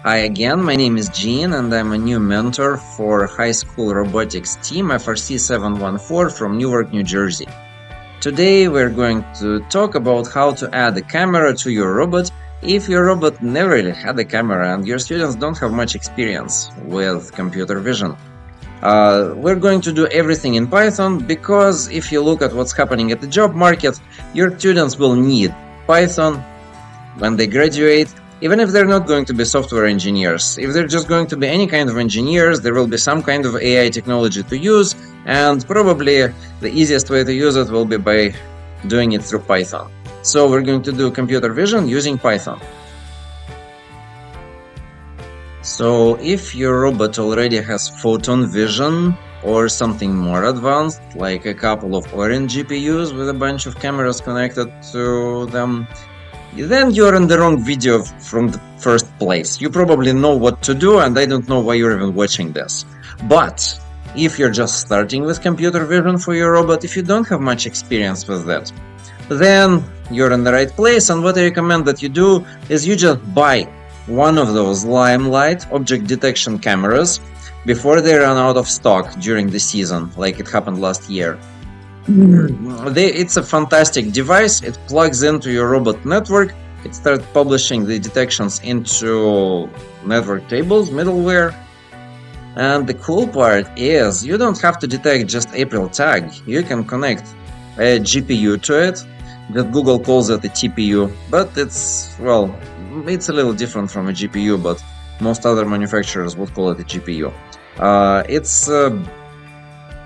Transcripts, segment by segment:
Hi again, my name is Gene and I'm a new mentor for high school robotics team FRC 714 from Newark, New Jersey. Today we're going to talk about how to add a camera to your robot if your robot never really had a camera and your students don't have much experience with computer vision. We're going to do everything in Python because if you look at what's happening at the job market, your students will need Python when they graduate, even if they're not going to be software engineers. If they're just going to be any kind of engineers, there will be some kind of AI technology to use, and probably the easiest way to use it will be by doing it through Python. So we're going to do computer vision using Python. So if your robot already has photon vision or something more advanced, like a couple of orange GPUs with a bunch of cameras connected to them, then you're in the wrong video from the first place. You probably know what to do, and I don't know why you're even watching this. But if you're just starting with computer vision for your robot, if you don't have much experience with that, then you're in the right place. And what I recommend that you do is you just buy one of those Limelight object detection cameras before they run out of stock during the season, like it happened last year. It's a fantastic device. It plugs into your robot network. It starts publishing the detections into network tables, middleware. And the cool part is you don't have to detect just April tag. You can connect a GPU to it. That Google calls it a TPU, but it's a little different from a GPU, but most other manufacturers would call it a GPU. It's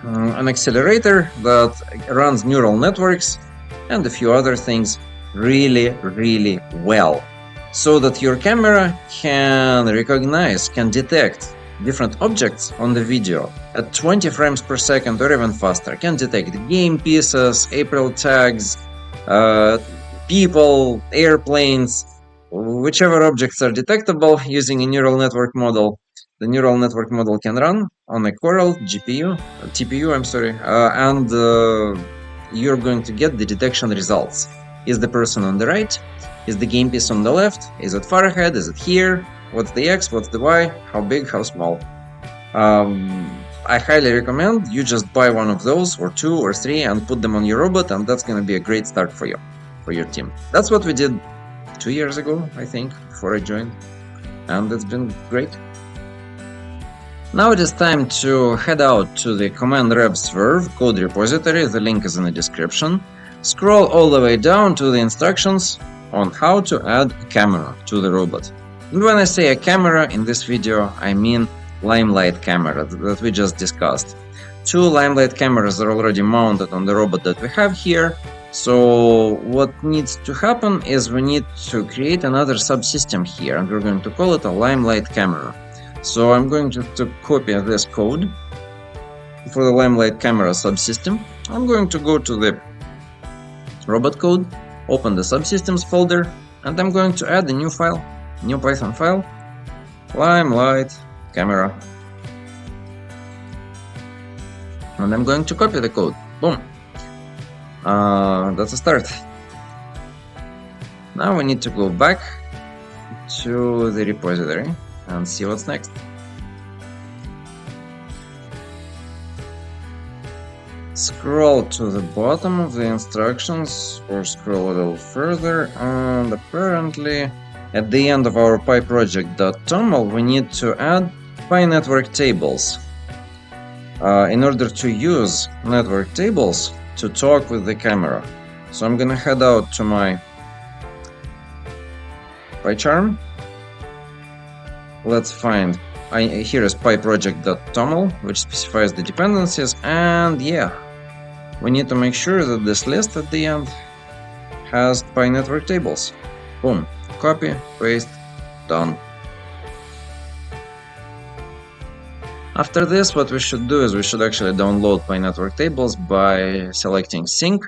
an accelerator that runs neural networks and a few other things really well, so that your camera can detect different objects on the video at 20 frames per second or even faster, can detect game pieces, April tags, people, airplanes, whichever objects are detectable using a neural network model. The neural network model can run on a Coral TPU, and you're going to get the detection results. Is the person on the right? Is the game piece on the left? Is it far ahead? Is it here? What's the X? What's the Y? How big? How small? I highly recommend you just buy one of those, or two or three, and put them on your robot, and that's going to be a great start for your team. That's what we did 2 years ago, I think, before I joined, and it's been great. Now it is time to head out to the command rep swerve code repository. The link is in the description. Scroll all the way down to the instructions on how to add a camera to the robot. And when I say a camera in this video, I mean Limelight camera that we just discussed. 2 Limelight cameras are already mounted on the robot that we have here. So what needs to happen is we need to create another subsystem here, and we're going to call it a Limelight camera. So I'm going to copy this code for the Limelight camera subsystem. I'm going to go to the robot code, open the subsystems folder, and I'm going to add a new Python file, Limelight camera. And I'm going to copy the code. Boom. That's a start. Now we need to go back to the repository and see what's next. Scroll to the bottom of the instructions or scroll a little further, and apparently at the end of our pyproject.toml we need to add pynetwork tables in order to use network tables to talk with the camera. So I'm gonna head out to my PyCharm. Let's find, here is pyproject.toml, which specifies the dependencies, and yeah, we need to make sure that this list at the end has pynetwork tables. Boom, copy, paste, done. After this, what we should do is we should actually download pynetwork tables by selecting sync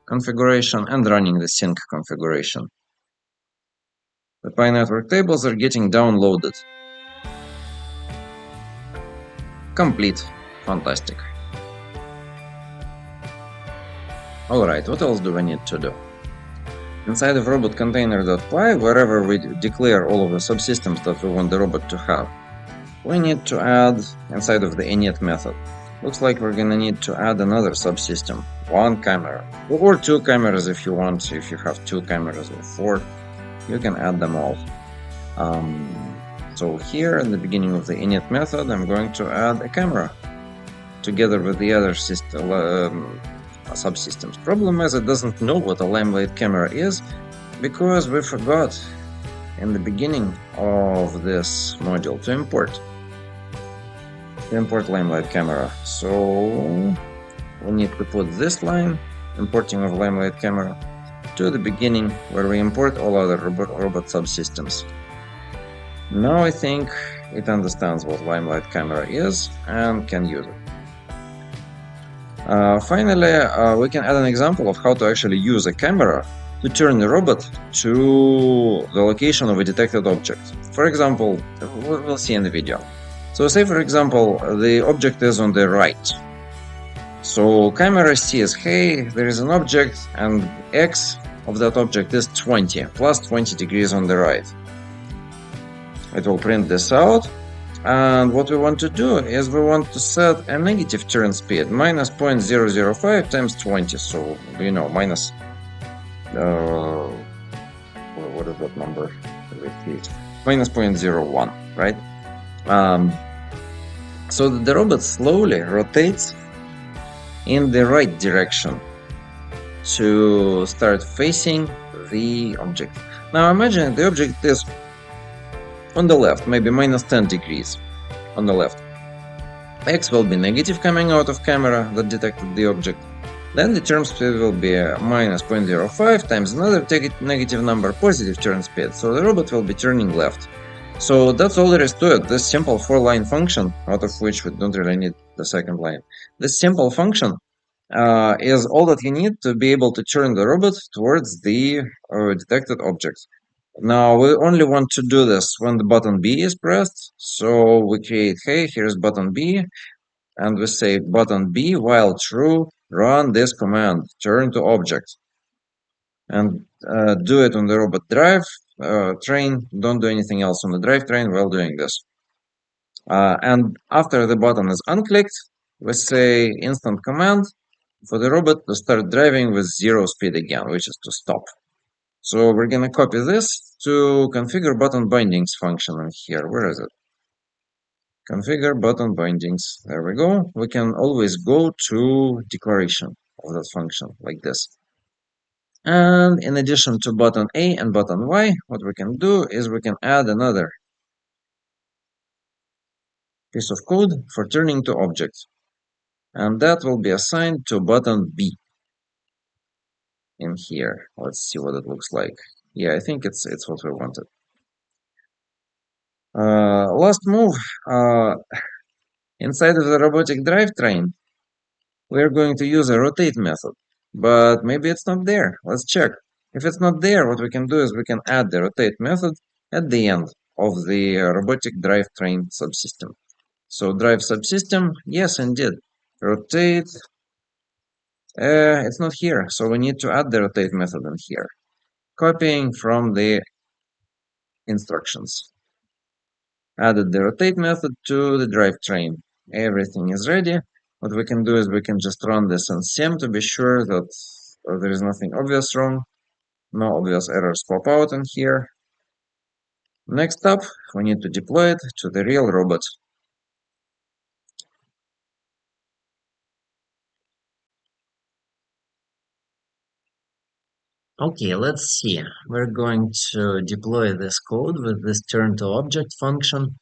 configuration and running the sync configuration. The pynetwork tables are getting downloaded. Complete. Fantastic. Alright, what else do we need to do? Inside of robot container.py, wherever we declare all of the subsystems that we want the robot to have, we need to add inside of the init method. Looks like we're gonna need to add another subsystem, one camera, or two cameras if you want. If you have two cameras or four, you can add them all. So here in the beginning of the init method, I'm going to add a camera together with the other subsystems. Problem is it doesn't know what a Limelight camera is because we forgot in the beginning of this module to import Limelight camera. So we need to put this line, importing of Limelight camera, to the beginning where we import all other robot subsystems. Now I think it understands what Limelight camera is and can use it. Finally, we can add an example of how to actually use a camera to turn the robot to the location of a detected object. For example, we'll see in the video. So say for example, the object is on the right. So camera sees, hey, there is an object and X of that object is 20, plus 20 degrees on the right. It will print this out. And what we want to do is we want to set a negative turn speed, minus 0.005 times 20. So, you know, minus, what is that number? Minus 0.01, right? So the robot slowly rotates in the right direction to start facing the object. Now imagine the object is on the left, maybe minus 10 degrees on the left. X will be negative coming out of camera that detected the object. Then the turn speed will be minus 0.05 times another negative number, positive turn speed. So the robot will be turning left. So that's all there is to it. This simple 4-line function, out of which we don't really need the second line. This simple function is all that you need to be able to turn the robot towards the detected object. Now we only want to do this when the button B is pressed. So we create, hey, here's button B, and we say button B while true, run this command, turn to object, and do it on the robot drive train. Don't do anything else on the drive train while doing this. And after the button is unclicked, we say instant command for the robot to start driving with 0 speed again, which is to stop. So we're gonna copy this to configure button bindings function in here. Where is it? Configure button bindings. There we go. We can always go to declaration of that function like this. And in addition to button A and button Y, what we can do is we can add another piece of code for turning to objects. And that will be assigned to button B in here. Let's see what it looks like. Yeah, I think it's what we wanted. Last move. Inside of the robotic drivetrain, we're going to use a rotate method, but maybe it's not there. Let's check. If it's not there, what we can do is we can add the rotate method at the end of the robotic drivetrain subsystem. So drive subsystem, yes, indeed. Rotate, it's not here, so we need to add the rotate method in here. Copying from the instructions. Added the rotate method to the drivetrain. Everything is ready. What we can do is we can just run this in sim to be sure that there is nothing obvious wrong. No obvious errors pop out in here. Next up, we need to deploy it to the real robot. Okay, let's see. We're going to deploy this code with this turn to object function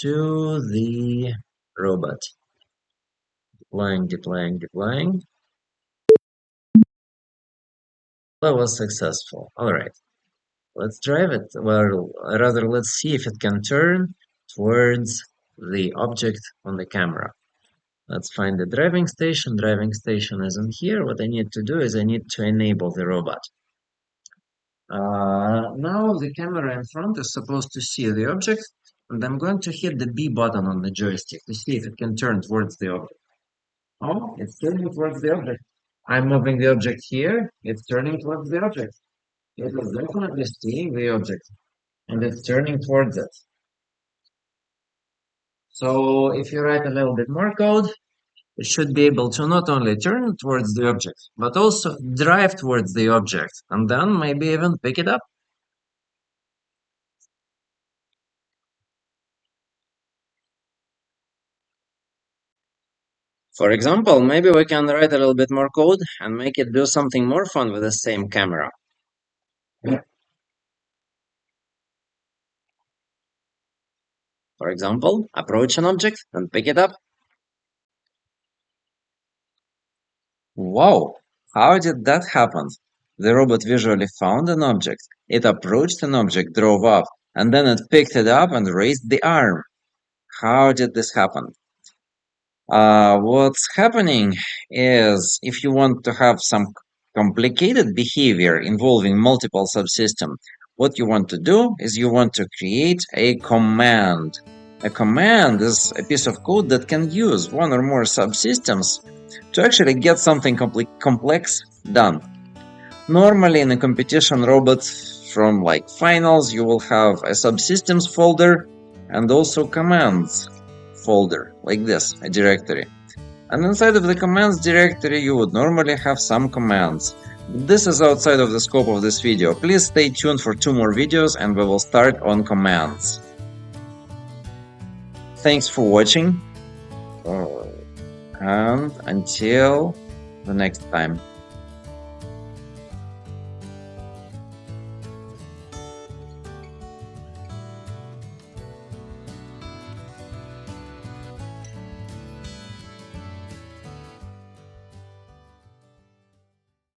to the robot. Deploying. That was successful. All right. Let's drive it. Well, rather, let's see if it can turn towards the object on the camera. Let's find the driving station. Driving station isn't here. What I need to do is I need to enable the robot. Now the camera in front is supposed to see the object, and I'm going to hit the B button on the joystick to see if it can turn towards the object. Oh, it's turning towards the object. I'm moving the object here. It's turning towards the object. it is definitely seeing the object and it's turning towards it. So if you write a little bit more code, it should be able to not only turn towards the object, but also drive towards the object, and then maybe even pick it up. For example, maybe we can write a little bit more code and make it do something more fun with the same camera. For example, approach an object and pick it up. Wow, how did that happen? The robot visually found an object, it approached an object, drove up, and then it picked it up and raised the arm. How did this happen? What's happening is if you want to have some complicated behavior involving multiple subsystems, what you want to do is you want to create a command. A command is a piece of code that can use one or more subsystems to actually get something complex done. Normally in a competition robot from like finals, you will have a subsystems folder and also commands folder like this, a directory. And inside of the commands directory, you would normally have some commands. This is outside of the scope of this video. Please stay tuned for 2 more videos and we will start on commands. Thanks for watching and until the next time.